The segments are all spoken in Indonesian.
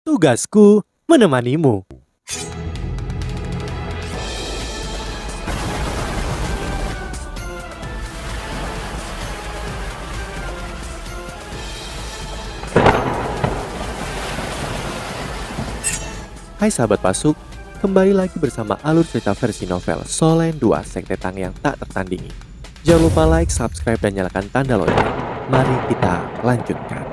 Tugasku menemanimu. Hai sahabat Pasuk, kembali lagi bersama alur cerita versi novel Solen 2 Sekte Tang yang tak tertandingi. Jangan lupa like, subscribe, dan nyalakan tanda lonceng. Mari kita lanjutkan.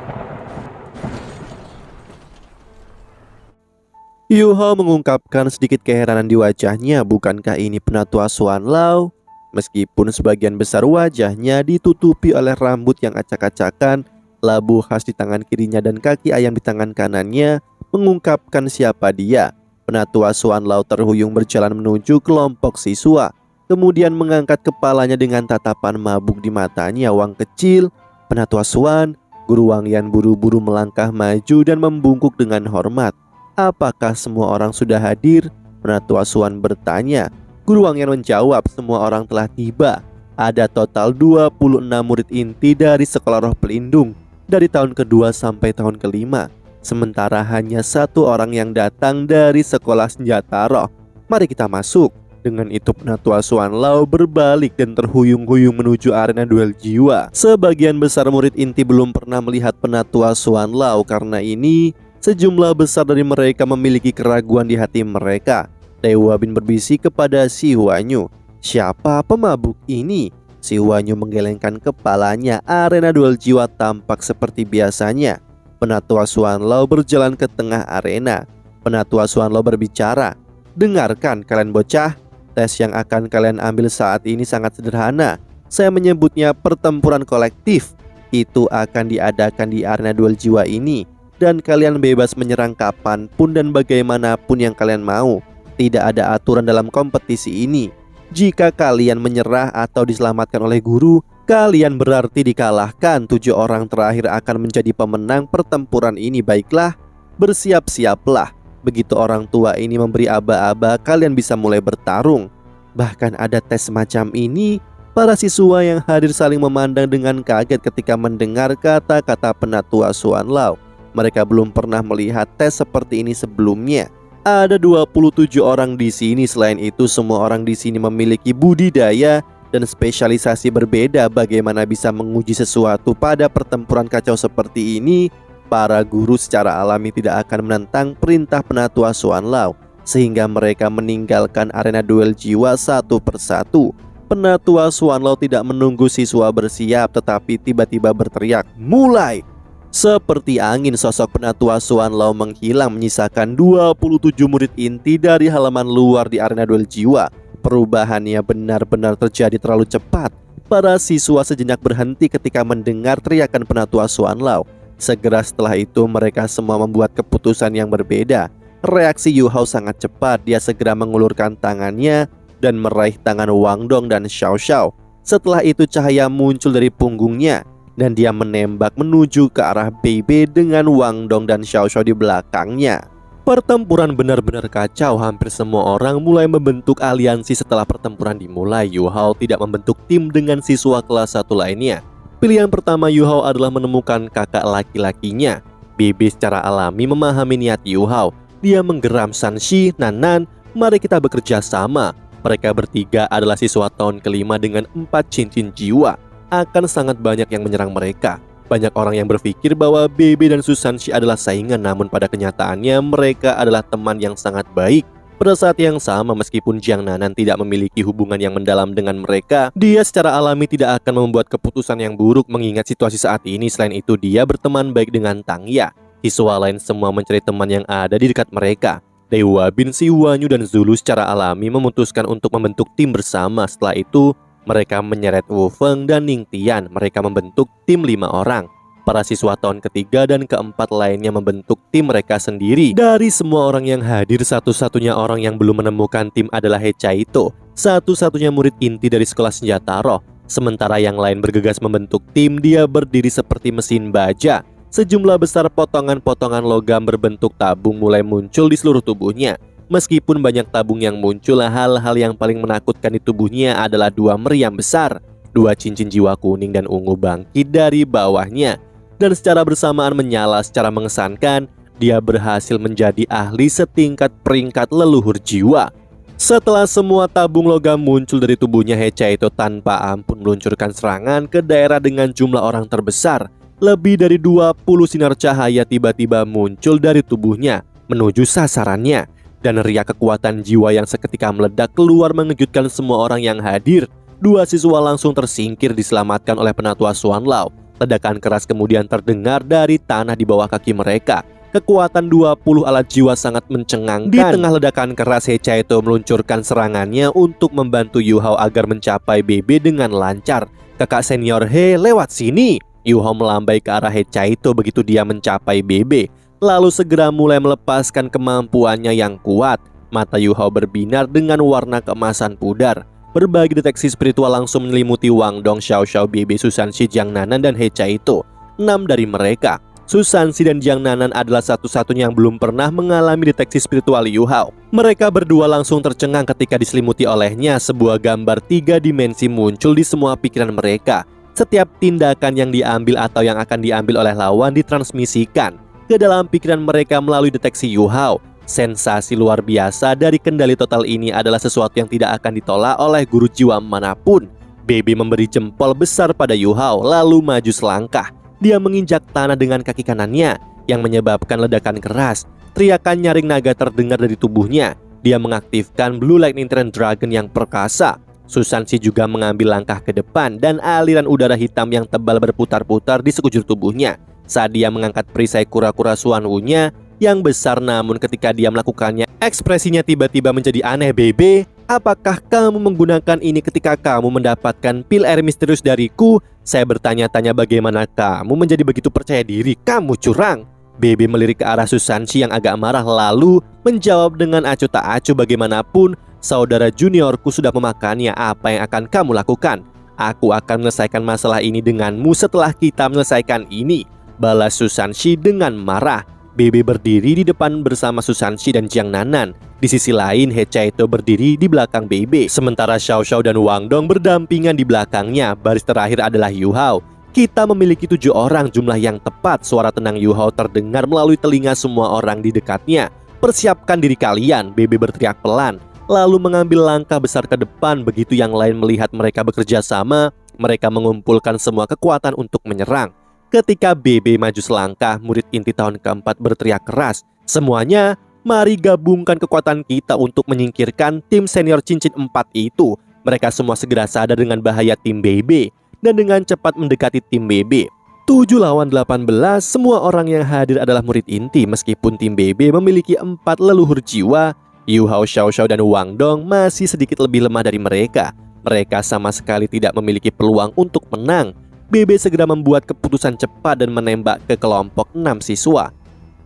Yuho mengungkapkan sedikit keheranan di wajahnya. Bukankah ini penatua Xuan Lao? Meskipun sebagian besar wajahnya ditutupi oleh rambut yang acak-acakan, labu khas di tangan kirinya dan kaki ayam di tangan kanannya mengungkapkan siapa dia. Penatua Xuan Lao terhuyung berjalan menuju kelompok siswa, kemudian mengangkat kepalanya dengan tatapan mabuk di matanya. Wang kecil, Penatua Xuan, Guru Wang Yan buru-buru melangkah maju dan membungkuk dengan hormat. Apakah semua orang sudah hadir? Penatua Xuan bertanya. Guru Wang Yan menjawab, semua orang telah tiba. Ada total 26 murid inti dari sekolah roh pelindung dari tahun kedua sampai tahun kelima. Sementara hanya satu orang yang datang dari sekolah senjata roh. Mari kita masuk. Dengan itu Penatua Xuan Lao berbalik dan terhuyung-huyung menuju arena duel jiwa. Sebagian besar murid inti belum pernah melihat Penatua Xuan Lao. Karena ini sejumlah besar dari mereka memiliki keraguan di hati mereka. Dewa Bin berbisik kepada si Huanyu, siapa pemabuk ini? Si Huanyu menggelengkan kepalanya. Arena duel jiwa tampak seperti biasanya. Penatua Xuan Lao berjalan ke tengah arena. Penatua Xuan Lao berbicara, dengarkan kalian bocah, tes yang akan kalian ambil saat ini sangat sederhana. Saya menyebutnya pertempuran kolektif. Itu akan diadakan di arena duel jiwa ini, dan kalian bebas menyerang kapanpun dan bagaimanapun yang kalian mau. Tidak ada aturan dalam kompetisi ini. Jika kalian menyerah atau diselamatkan oleh guru, kalian berarti dikalahkan. 7 orang terakhir akan menjadi pemenang pertempuran ini. Baiklah, bersiap-siaplah. Begitu orang tua ini memberi aba-aba, kalian bisa mulai bertarung. Bahkan ada tes semacam ini. Para siswa yang hadir saling memandang dengan kaget ketika mendengar kata-kata Penatua Xuan Lao. Mereka belum pernah melihat tes seperti ini sebelumnya. Ada 27 orang di sini. Selain itu, semua orang di sini memiliki budidaya dan spesialisasi berbeda. Bagaimana bisa menguji sesuatu pada pertempuran kacau seperti ini? Para guru secara alami tidak akan menentang perintah Penatua Xuan Lao, sehingga mereka meninggalkan arena duel jiwa satu persatu. Penatua Xuan Lao tidak menunggu siswa bersiap, tetapi tiba-tiba berteriak, mulai! Seperti angin sosok Penatua Xuan Lao menghilang, menyisakan 27 murid inti dari halaman luar di arena duel jiwa. Perubahannya benar-benar terjadi terlalu cepat. Para siswa sejenak berhenti ketika mendengar teriakan Penatua Xuan Lao. Segera setelah itu mereka semua membuat keputusan yang berbeda. Reaksi Yu Hao sangat cepat. Dia segera mengulurkan tangannya dan meraih tangan Wang Dong dan Xiao Xiao. Setelah itu cahaya muncul dari punggungnya dan dia menembak menuju ke arah Bebe dengan Wang Dong dan Xiao Xiao di belakangnya. Pertempuran benar-benar kacau. Hampir semua orang mulai membentuk aliansi. Setelah pertempuran dimulai, Yu Hao tidak membentuk tim dengan siswa kelas 1 lainnya. Pilihan pertama Yu Hao adalah menemukan kakak laki-lakinya. Bebe secara alami memahami niat Yu Hao. Dia menggeram Sanshi, Nanan, mari kita bekerja sama. Mereka bertiga adalah siswa tahun kelima dengan 4 cincin jiwa. Akan sangat banyak yang menyerang mereka. Banyak orang yang berpikir bahwa Bebe dan Susanshi adalah saingan, namun pada kenyataannya mereka adalah teman yang sangat baik. Pada saat yang sama, meskipun Jiang Nanan tidak memiliki hubungan yang mendalam dengan mereka, dia secara alami tidak akan membuat keputusan yang buruk mengingat situasi saat ini. Selain itu, dia berteman baik dengan Tang Ya. Siswa lain semua mencari teman yang ada di dekat mereka. Dewa Bin, Si Huanyu, dan Zulu secara alami memutuskan untuk membentuk tim bersama. Setelah itu, mereka menyeret Wu Feng dan Ning Tian. Mereka membentuk tim 5 orang. Para siswa tahun ketiga dan keempat lainnya membentuk tim mereka sendiri. Dari semua orang yang hadir, satu-satunya orang yang belum menemukan tim adalah He Caito, satu-satunya murid inti dari sekolah senjata roh. Sementara yang lain bergegas membentuk tim. Dia berdiri seperti mesin baja. Sejumlah besar potongan-potongan logam berbentuk tabung mulai muncul di seluruh tubuhnya. Meskipun banyak tabung yang muncul, hal-hal yang paling menakutkan di tubuhnya adalah 2 meriam besar. 2 cincin jiwa kuning dan ungu bangkit dari bawahnya dan secara bersamaan menyala secara mengesankan. dia berhasil menjadi ahli setingkat peringkat leluhur jiwa. Setelah semua tabung logam muncul dari tubuhnya, He Chaito tanpa ampun meluncurkan serangan ke daerah dengan jumlah orang terbesar. Lebih dari 20 sinar cahaya tiba-tiba muncul dari tubuhnya menuju sasarannya. Dan riak kekuatan jiwa yang seketika meledak keluar mengejutkan semua orang yang hadir. Dua siswa langsung tersingkir diselamatkan oleh Penatua Xuan Lao. Ledakan keras kemudian terdengar dari tanah di bawah kaki mereka. Kekuatan 20 alat jiwa sangat mencengangkan. Di tengah ledakan keras, He Chaito meluncurkan serangannya untuk membantu Yu Hao agar mencapai BB dengan lancar. Kakak senior He, lewat sini. Yu Hao melambai ke arah He Chaito begitu dia mencapai BB. Lalu segera mulai melepaskan kemampuannya yang kuat. Mata Yu Hao berbinar dengan warna keemasan pudar. Berbagai deteksi spiritual langsung menyelimuti Wang Dong, Xiao Xiao, BB, Susansi, Jiang Nanan, dan He Chaito. 6 dari mereka, Susansi dan Jiang Nanan adalah satu-satunya yang belum pernah mengalami deteksi spiritual Yu Hao. Mereka berdua langsung tercengang ketika diselimuti olehnya. Sebuah gambar 3 dimensi muncul di semua pikiran mereka. Setiap tindakan yang diambil atau yang akan diambil oleh lawan ditransmisikan ke dalam pikiran mereka melalui deteksi Yu Hao. Sensasi luar biasa dari kendali total ini adalah sesuatu yang tidak akan ditolak oleh guru jiwa manapun. BB memberi jempol besar pada Yu Hao lalu maju selangkah. Dia menginjak tanah dengan kaki kanannya yang menyebabkan ledakan keras. Teriakan nyaring naga terdengar dari tubuhnya. Dia mengaktifkan Blue Lightning Trend Dragon yang perkasa. Susansi juga mengambil langkah ke depan dan aliran udara hitam yang tebal berputar-putar di sekujur tubuhnya saat dia mengangkat perisai kura-kura Xuan Wu-nya yang besar. Namun ketika dia melakukannya, ekspresinya tiba-tiba menjadi aneh. BB, apakah kamu menggunakan ini ketika kamu mendapatkan pil air misterius dariku? Saya bertanya-tanya bagaimana kamu menjadi begitu percaya diri. Kamu curang. BB melirik ke arah Susansi yang agak marah lalu menjawab dengan acuh tak acuh, bagaimanapun saudara juniorku sudah memakannya. Apa yang akan kamu lakukan? Aku akan menyelesaikan masalah ini denganmu setelah kita menyelesaikan ini, balas Susansi dengan marah. BB berdiri di depan bersama Susansi dan Jiang Nanan. Di sisi lain, He Chaito berdiri di belakang BB. Sementara Xiao Xiao dan Wang Dong berdampingan di belakangnya. Baris terakhir adalah Yu Hao. Kita memiliki 7 orang, jumlah yang tepat. Suara tenang Yu Hao terdengar melalui telinga semua orang di dekatnya. Persiapkan diri kalian, BB berteriak pelan, lalu mengambil langkah besar ke depan. Begitu yang lain melihat mereka bekerja sama, mereka mengumpulkan semua kekuatan untuk menyerang. Ketika BB maju selangkah, murid inti tahun keempat berteriak keras, "Semuanya, mari gabungkan kekuatan kita untuk menyingkirkan tim senior cincin 4 itu." Mereka semua segera sadar dengan bahaya tim BB dan dengan cepat mendekati tim BB. 7 lawan 18, semua orang yang hadir adalah murid inti. Meskipun tim BB memiliki 4 leluhur jiwa, Yu Hao, Xiao Xiao, dan Wang Dong masih sedikit lebih lemah dari mereka. Mereka sama sekali tidak memiliki peluang untuk menang. BB segera membuat keputusan cepat dan menembak ke kelompok 6 siswa.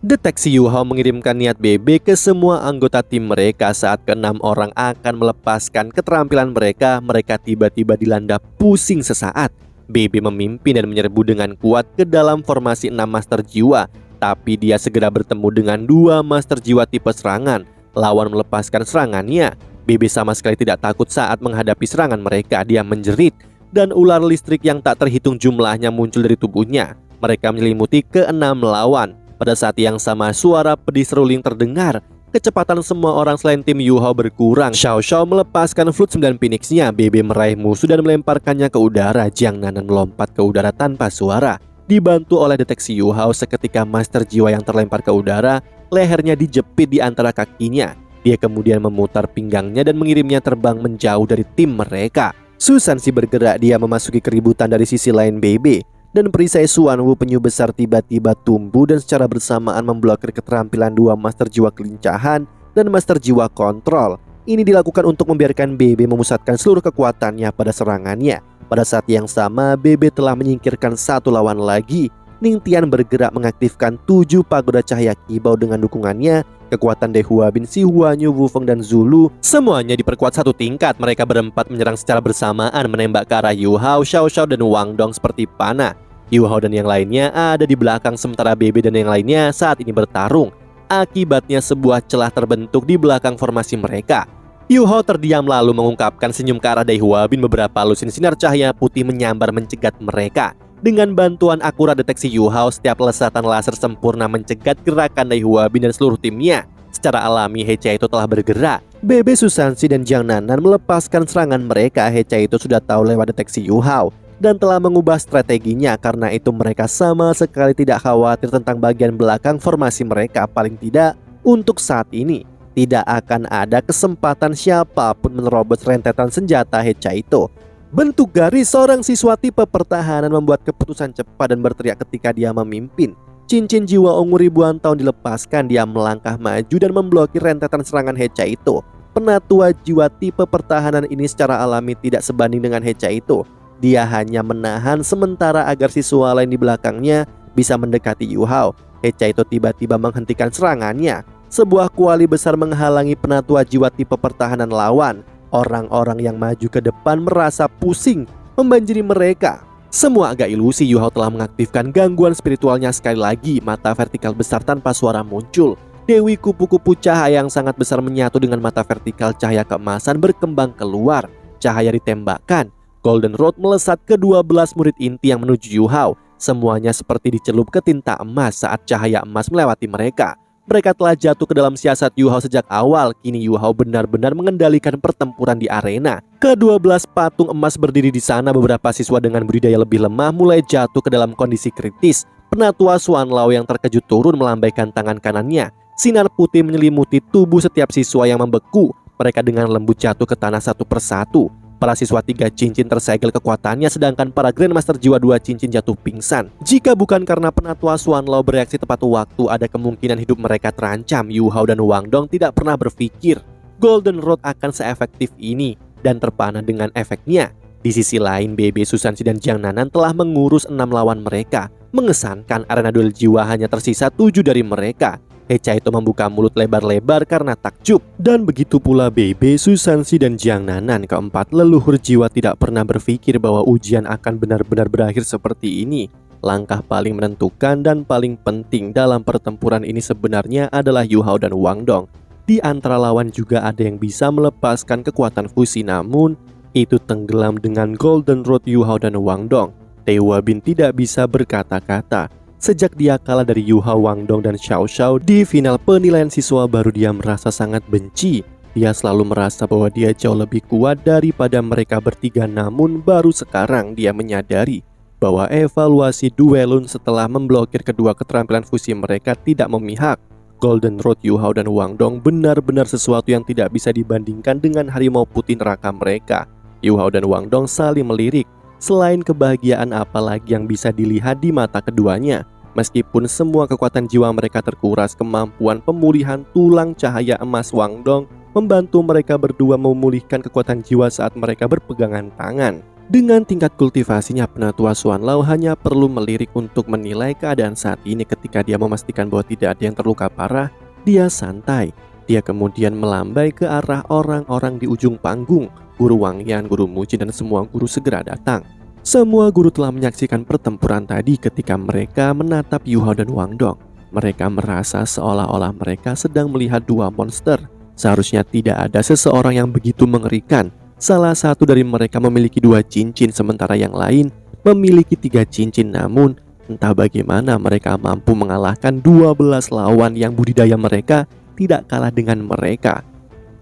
Deteksi Yu Hao mengirimkan niat BB ke semua anggota tim mereka. Saat ke-6 orang akan melepaskan keterampilan mereka, mereka tiba-tiba dilanda pusing sesaat. BB memimpin dan menyerbu dengan kuat ke dalam formasi 6 master jiwa. Tapi dia segera bertemu dengan 2 master jiwa tipe serangan. Lawan melepaskan serangannya. BB sama sekali tidak takut saat menghadapi serangan mereka. Dia menjerit dan ular listrik yang tak terhitung jumlahnya muncul dari tubuhnya. Mereka menyelimuti ke-6 lawan. Pada saat yang sama, suara pedih seruling terdengar. Kecepatan semua orang selain tim Yu Hao berkurang. Xiao Xiao melepaskan Flute 9 Phoenix-nya. BB meraih musuh dan melemparkannya ke udara. Jiang Nanan melompat ke udara tanpa suara. Dibantu oleh deteksi Yu Hao, seketika master jiwa yang terlempar ke udara, lehernya dijepit di antara kakinya. Dia kemudian memutar pinggangnya dan mengirimnya terbang menjauh dari tim mereka. Susansi bergerak, dia memasuki keributan dari sisi lain BB. Dan perisai Xuan Wu penyu besar tiba-tiba tumbuh dan secara bersamaan memblokir keterampilan 2 master jiwa kelincahan dan master jiwa kontrol. Ini dilakukan untuk membiarkan BB memusatkan seluruh kekuatannya pada serangannya. Pada saat yang sama, BB telah menyingkirkan 1 lawan lagi. Ning Tian bergerak mengaktifkan 7 pagoda cahaya kibau dengan dukungannya. Kekuatan Dehua Bin, Si Huanyu, Wufeng, dan Zulu semuanya diperkuat 1 tingkat. Mereka berempat menyerang secara bersamaan, menembak ke arah Yu Hao, Xiao Xiao, dan Wang Dong seperti panah. Yu Hao dan yang lainnya ada di belakang, sementara BB dan yang lainnya saat ini bertarung. Akibatnya sebuah celah terbentuk di belakang formasi mereka. Yu Hao terdiam lalu mengungkapkan senyum ke arah Dehua Bin. Beberapa lusin sinar cahaya putih menyambar mencegat mereka. Dengan bantuan akurat deteksi Yu Hao, setiap lesatan laser sempurna mencegat gerakan Dai Huabin dan seluruh timnya. Secara alami, Hecha itu telah bergerak. Bebe Susansi dan Jiang Nanan melepaskan serangan mereka. Hecha itu sudah tahu lewat deteksi Yu Hao dan telah mengubah strateginya. Karena itu mereka sama sekali tidak khawatir tentang bagian belakang formasi mereka. Paling tidak untuk saat ini tidak akan ada kesempatan siapapun menerobos rentetan senjata Hecha itu. Bentuk garis seorang siswa tipe pertahanan membuat keputusan cepat dan berteriak ketika dia memimpin. Cincin jiwa ungu ribuan tahun dilepaskan, dia melangkah maju dan memblokir rentetan serangan Hecha itu. Penatua jiwa tipe pertahanan ini secara alami tidak sebanding dengan Hecha itu. Dia hanya menahan sementara agar siswa lain di belakangnya bisa mendekati Yu Hao. Hecha itu tiba-tiba menghentikan serangannya. Sebuah kuali besar menghalangi penatua jiwa tipe pertahanan lawan. Orang-orang yang maju ke depan merasa pusing membanjiri mereka. Semua agak ilusi. Yu Hao telah mengaktifkan gangguan spiritualnya sekali lagi. Mata vertikal besar tanpa suara muncul. Dewi kupu-kupu cahaya yang sangat besar menyatu dengan mata vertikal cahaya keemasan berkembang keluar. Cahaya ditembakkan. Golden Rod melesat ke 12 murid inti yang menuju Yu Hao. Semuanya seperti dicelup ke tinta emas saat cahaya emas melewati mereka. Mereka telah jatuh ke dalam siasat Yu Hao sejak awal. Kini Yu Hao benar-benar mengendalikan pertempuran di arena. Ke-12 patung emas berdiri di sana. Beberapa siswa dengan budidaya lebih lemah mulai jatuh ke dalam kondisi kritis. Penatua Xuan Lao yang terkejut turun melambaikan tangan kanannya. Sinar putih menyelimuti tubuh setiap siswa yang membeku. Mereka dengan lembut jatuh ke tanah satu persatu. Para siswa 3 cincin tersegel kekuatannya, sedangkan para Grandmaster jiwa 2 cincin jatuh pingsan. Jika bukan karena penatua Xuan Lao bereaksi tepat waktu, ada kemungkinan hidup mereka terancam. Yu Hao dan Wang Dong tidak pernah berpikir Golden Rod akan seefektif ini dan terpana dengan efeknya. Di sisi lain, Bebe Susansi dan Jiang Nanan telah mengurus 6 lawan mereka. Mengesankan, arena duel jiwa hanya tersisa 7 dari mereka. Hecha itu membuka mulut lebar-lebar karena takjub. Dan begitu pula Bebe Susansi dan Jiang Nanan. Keempat leluhur jiwa tidak pernah berpikir bahwa ujian akan benar-benar berakhir seperti ini. Langkah paling menentukan dan paling penting dalam pertempuran ini sebenarnya adalah Yu Hao dan Wang Dong. Di antara lawan juga ada yang bisa melepaskan kekuatan fusi, namun itu tenggelam dengan Golden Rod Yu Hao dan Wang Dong. Dai Huabin tidak bisa berkata-kata. Sejak dia kalah dari Yu Hao, Wang Dong, dan Xiao Xiao di final penilaian siswa baru, dia merasa sangat benci. Dia selalu merasa bahwa dia jauh lebih kuat daripada mereka bertiga, namun baru sekarang dia menyadari bahwa evaluasi duelun setelah memblokir kedua keterampilan fusi mereka tidak memihak. Golden Rod Yu Hao dan Wang Dong benar-benar sesuatu yang tidak bisa dibandingkan dengan harimau putih neraka mereka. Yu Hao dan Wang Dong saling melirik. Selain kebahagiaan, apalagi yang bisa dilihat di mata keduanya? Meskipun semua kekuatan jiwa mereka terkuras, kemampuan pemulihan tulang cahaya emas Wang Dong membantu mereka berdua memulihkan kekuatan jiwa saat mereka berpegangan tangan. Dengan tingkat kultivasinya, penatua Xuan Lao hanya perlu melirik untuk menilai keadaan saat ini. Ketika dia memastikan bahwa tidak ada yang terluka parah, dia santai. Dia kemudian melambai ke arah orang-orang di ujung panggung. Guru Wang Yan, Guru Muji, dan semua guru segera datang. Semua guru telah menyaksikan pertempuran tadi. Ketika mereka menatap Yu Hao dan Wang Dong, mereka merasa seolah-olah mereka sedang melihat dua monster. Seharusnya tidak ada seseorang yang begitu mengerikan. Salah satu dari mereka memiliki 2 cincin, sementara yang lain memiliki 3 cincin. Namun entah bagaimana mereka mampu mengalahkan 12 lawan yang budidaya mereka tidak kalah dengan mereka.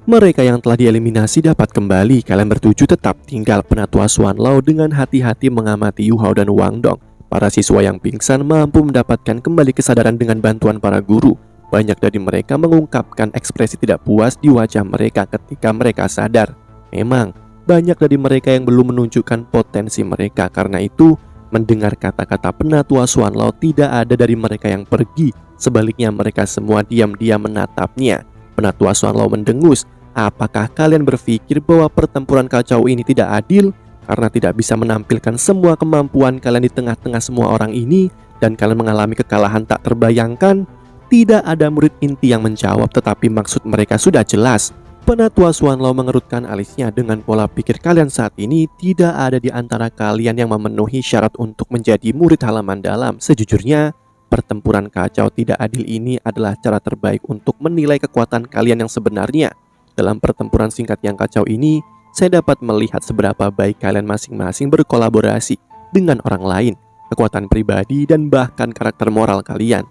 Mereka yang telah dieliminasi dapat kembali. Kalian bertujuh tetap tinggal. Penatua Xuan Lao dengan hati-hati mengamati Yu Hao dan Wang Dong. Para siswa yang pingsan mampu mendapatkan kembali kesadaran dengan bantuan para guru. Banyak dari mereka mengungkapkan ekspresi tidak puas di wajah mereka ketika mereka sadar. Memang banyak dari mereka yang belum menunjukkan potensi mereka. Karena itu, mendengar kata-kata penatua Xuan Lao, tidak ada dari mereka yang pergi. Sebaliknya mereka semua diam-diam menatapnya. Penatua Xuan Lao mendengus. Apakah kalian berpikir bahwa pertempuran kacau ini tidak adil? Karena tidak bisa menampilkan semua kemampuan kalian di tengah-tengah semua orang ini, dan kalian mengalami kekalahan tak terbayangkan? Tidak ada murid inti yang menjawab, tetapi maksud mereka sudah jelas. Penatua Xuan Lao mengerutkan alisnya. Dengan pola pikir kalian saat ini, tidak ada di antara kalian yang memenuhi syarat untuk menjadi murid halaman dalam. Sejujurnya, pertempuran kacau tidak adil ini adalah cara terbaik untuk menilai kekuatan kalian yang sebenarnya. Dalam pertempuran singkat yang kacau ini, saya dapat melihat seberapa baik kalian masing-masing berkolaborasi dengan orang lain. kekuatan pribadi, dan bahkan karakter moral kalian.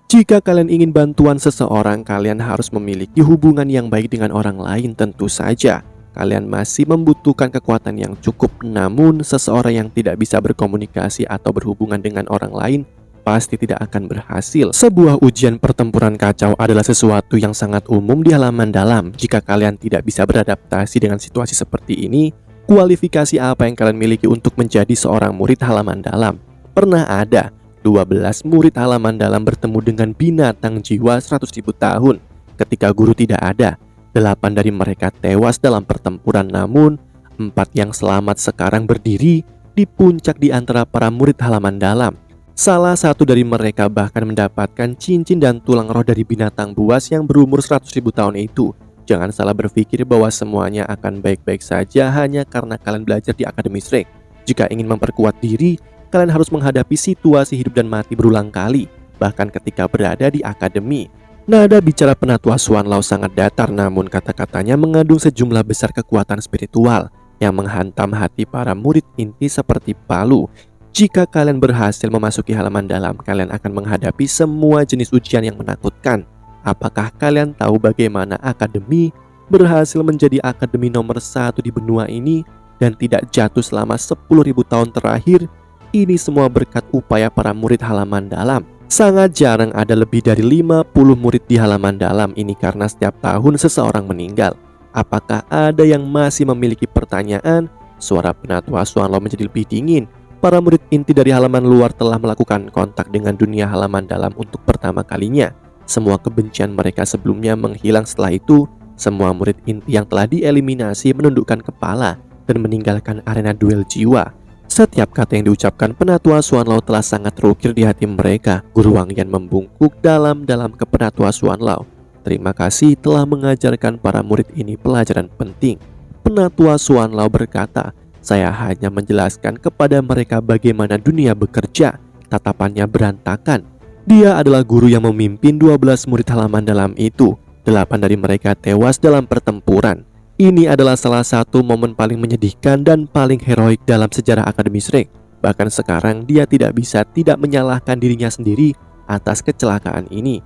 Jika kalian ingin bantuan seseorang, kalian harus memiliki hubungan yang baik dengan orang lain. Tentu saja kalian masih membutuhkan kekuatan yang cukup, namun seseorang yang tidak bisa berkomunikasi atau berhubungan dengan orang lain pasti tidak akan berhasil. Sebuah ujian pertempuran kacau adalah sesuatu yang sangat umum di halaman dalam. Jika kalian tidak bisa beradaptasi dengan situasi seperti ini, kualifikasi apa yang kalian miliki untuk menjadi seorang murid halaman dalam? Pernah ada 12 murid halaman dalam bertemu dengan binatang jiwa 100.000 tahun. Ketika guru tidak ada, 8 dari mereka tewas dalam pertempuran, namun 4 yang selamat sekarang berdiri di puncak di antara para murid halaman dalam. Salah satu dari mereka bahkan mendapatkan cincin dan tulang roh dari binatang buas yang berumur 100.000 tahun itu. Jangan salah berpikir bahwa semuanya akan baik-baik saja hanya karena kalian belajar di Akademi Shrek. Jika ingin memperkuat diri, kalian harus menghadapi situasi hidup dan mati berulang kali, bahkan ketika berada di akademi. Nada bicara Penatua Xuan Lao sangat datar, namun kata-katanya mengandung sejumlah besar kekuatan spiritual yang menghantam hati para murid inti seperti palu. Jika kalian berhasil memasuki halaman dalam, kalian akan menghadapi semua jenis ujian yang menakutkan. Apakah kalian tahu bagaimana akademi berhasil menjadi akademi nomor 1 di benua ini dan tidak jatuh selama 10.000 tahun terakhir? Ini semua berkat upaya para murid halaman dalam. Sangat jarang ada lebih dari 50 murid di halaman dalam ini karena setiap tahun seseorang meninggal. Apakah ada yang masih memiliki pertanyaan? Suara Penatua Xuan Lao menjadi lebih dingin. Para murid inti dari halaman luar telah melakukan kontak dengan dunia halaman dalam untuk pertama kalinya. Semua kebencian mereka sebelumnya menghilang. Setelah itu, semua murid inti yang telah dieliminasi menundukkan kepala dan meninggalkan arena duel jiwa. Setiap kata yang diucapkan Penatua Xuan Lao telah sangat terukir di hati mereka. Guru Wang Yan membungkuk dalam-dalam ke Penatua Xuan Lao. Terima kasih telah mengajarkan para murid ini pelajaran penting. Penatua Xuan Lao berkata, saya hanya menjelaskan kepada mereka bagaimana dunia bekerja. Tatapannya berantakan. Dia adalah guru yang memimpin 12 murid halaman dalam itu. 8 dari mereka tewas dalam pertempuran. Ini adalah salah satu momen paling menyedihkan dan paling heroik dalam sejarah Akademi Shrek. Bahkan sekarang dia tidak bisa tidak menyalahkan dirinya sendiri atas kecelakaan ini.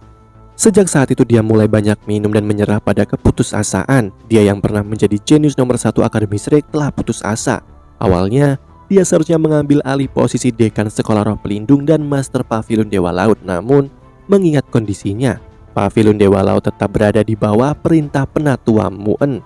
Sejak saat itu dia mulai banyak minum dan menyerah pada keputusasaan. Dia yang pernah menjadi jenius nomor 1 Akademi Shrek telah putus asa. Awalnya, dia seharusnya mengambil alih posisi dekan sekolah roh pelindung dan master pavilion Dewa Laut. Namun, mengingat kondisinya, pavilion Dewa Laut tetap berada di bawah perintah Penatua Muen.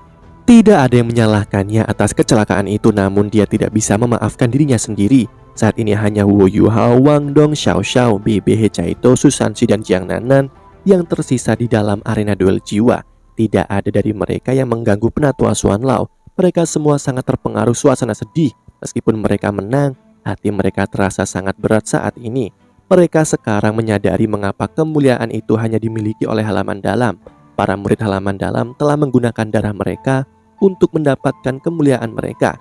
Tidak ada yang menyalahkannya atas kecelakaan itu, namun dia tidak bisa memaafkan dirinya sendiri. Saat ini hanya Wu Yuhao, Wang Dong, Xiao Xiao, BBH Caito, Susansi, dan Jiang Nanan yang tersisa di dalam arena duel jiwa. Tidak ada dari mereka yang mengganggu Penatua Xuan Lao. Mereka semua sangat terpengaruh suasana sedih. Meskipun mereka menang, hati mereka terasa sangat berat saat ini. Mereka sekarang menyadari mengapa kemuliaan itu hanya dimiliki oleh halaman dalam. Para murid halaman dalam telah menggunakan darah mereka untuk mendapatkan kemuliaan mereka.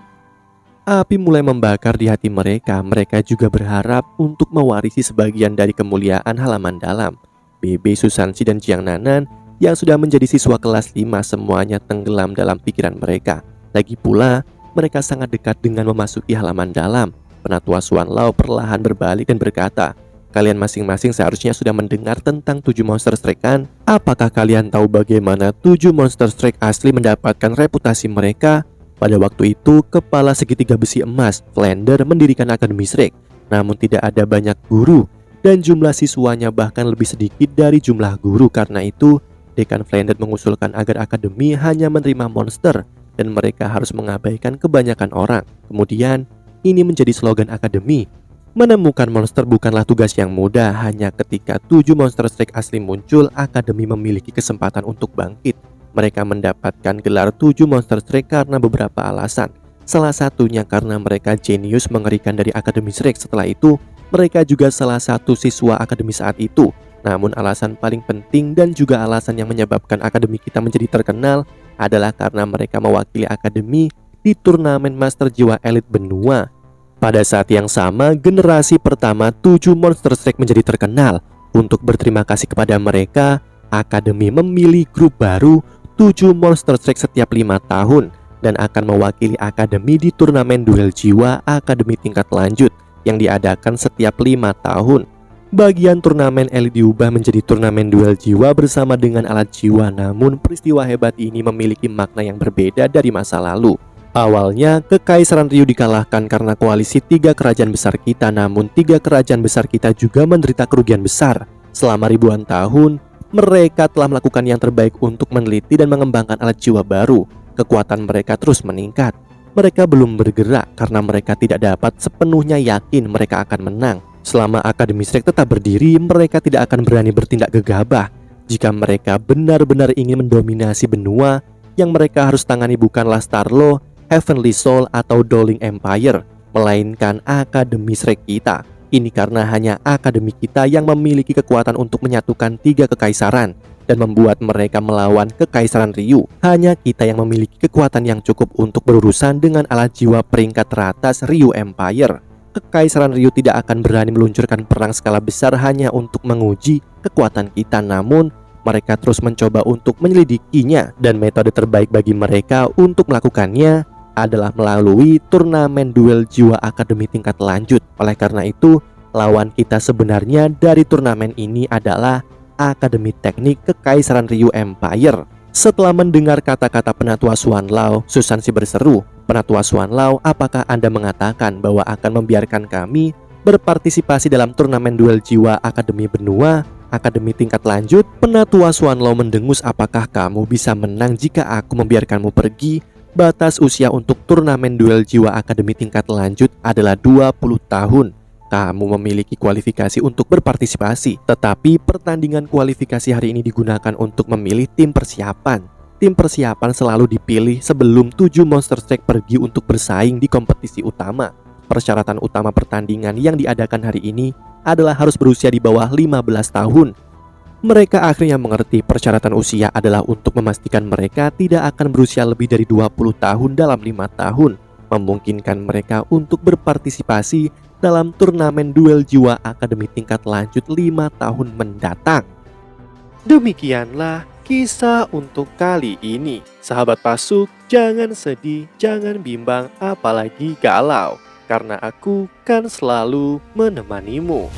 Api mulai membakar di hati mereka. Mereka juga berharap untuk mewarisi sebagian dari kemuliaan halaman dalam. BB, Susansi, dan Jiang Nanan yang sudah menjadi siswa kelas 5 semuanya tenggelam dalam pikiran mereka. Lagi pula, mereka sangat dekat dengan memasuki halaman dalam. Penatua Xuan Lao perlahan berbalik dan berkata, kalian masing-masing seharusnya sudah mendengar tentang 7 monster strike kan? Apakah kalian tahu bagaimana 7 monster strike asli mendapatkan reputasi mereka? Pada waktu itu, kepala segitiga besi emas, Flander, mendirikan Akademi Shrek. Namun tidak ada banyak guru, dan jumlah siswanya bahkan lebih sedikit dari jumlah guru. Karena itu, Dekan Flander mengusulkan agar akademi hanya menerima monster, dan mereka harus mengabaikan kebanyakan orang. Kemudian, ini menjadi slogan akademi. Menemukan monster bukanlah tugas yang mudah. Hanya ketika 7 monster strike asli muncul, akademi memiliki kesempatan untuk bangkit. Mereka mendapatkan gelar 7 monster strike karena beberapa alasan. Salah satunya karena mereka jenius mengerikan dari Akademi Shrek. Setelah itu, mereka juga salah satu siswa akademi saat itu. Namun alasan paling penting dan juga alasan yang menyebabkan akademi kita menjadi terkenal adalah karena mereka mewakili akademi di turnamen Master Jiwa Elite Benua. Pada saat yang sama, generasi pertama 7 monster strike menjadi terkenal. Untuk berterima kasih kepada mereka, akademi memilih grup baru 7 monster strike setiap 5 tahun dan akan mewakili akademi di turnamen duel jiwa akademi tingkat lanjut. yang diadakan setiap 5 tahun. Bagian turnamen elit diubah menjadi turnamen duel jiwa bersama dengan alat jiwa, namun peristiwa hebat ini memiliki makna yang berbeda dari masa lalu. Awalnya, Kekaisaran Ryu dikalahkan karena koalisi 3 kerajaan besar kita, namun 3 kerajaan besar kita juga menderita kerugian besar. Selama ribuan tahun, mereka telah melakukan yang terbaik untuk meneliti dan mengembangkan alat jiwa baru. Kekuatan mereka terus meningkat. Mereka belum bergerak karena mereka tidak dapat sepenuhnya yakin mereka akan menang. Selama Akademi Shrek tetap berdiri, mereka tidak akan berani bertindak gegabah. Jika mereka benar-benar ingin mendominasi benua, yang mereka harus tangani bukanlah Starlo, Heavenly Soul, atau Dowling Empire, melainkan Akademi Shrek kita. Ini karena hanya akademi kita yang memiliki kekuatan untuk menyatukan 3 kekaisaran dan membuat mereka melawan Kekaisaran Ryu. Hanya kita yang memiliki kekuatan yang cukup untuk berurusan dengan alat jiwa peringkat teratas Ryu Empire. Kekaisaran Ryu tidak akan berani meluncurkan perang skala besar hanya untuk menguji kekuatan kita, namun mereka terus mencoba untuk menyelidikinya, dan metode terbaik bagi mereka untuk melakukannya adalah melalui turnamen duel jiwa akademi tingkat lanjut. Oleh karena itu, lawan kita sebenarnya dari turnamen ini adalah Akademi Teknik Kekaisaran Ryu Empire. Setelah mendengar kata-kata Penatua Xuan Lao, Susansi berseru, "Penatua Xuan Lao, apakah Anda mengatakan bahwa akan membiarkan kami berpartisipasi dalam turnamen duel jiwa Akademi Benua, Akademi tingkat lanjut?" Penatua Xuan Lao mendengus, "Apakah kamu bisa menang jika aku membiarkanmu pergi? Batas usia untuk turnamen duel jiwa Akademi tingkat lanjut adalah 20 tahun. Kamu memiliki kualifikasi untuk berpartisipasi, tetapi pertandingan kualifikasi hari ini digunakan untuk memilih tim persiapan. Tim persiapan selalu dipilih sebelum 7 monster Shrek pergi untuk bersaing di kompetisi utama. Persyaratan utama pertandingan yang diadakan hari ini adalah harus berusia di bawah 15 tahun. Mereka akhirnya mengerti persyaratan usia adalah untuk memastikan mereka tidak akan berusia lebih dari 20 tahun dalam 5 tahun, memungkinkan mereka untuk berpartisipasi dalam turnamen duel jiwa akademi tingkat lanjut 5 tahun mendatang. Demikianlah kisah untuk kali ini. Sahabat Pasuk, jangan sedih, jangan bimbang, apalagi galau, karena aku kan selalu menemanimu.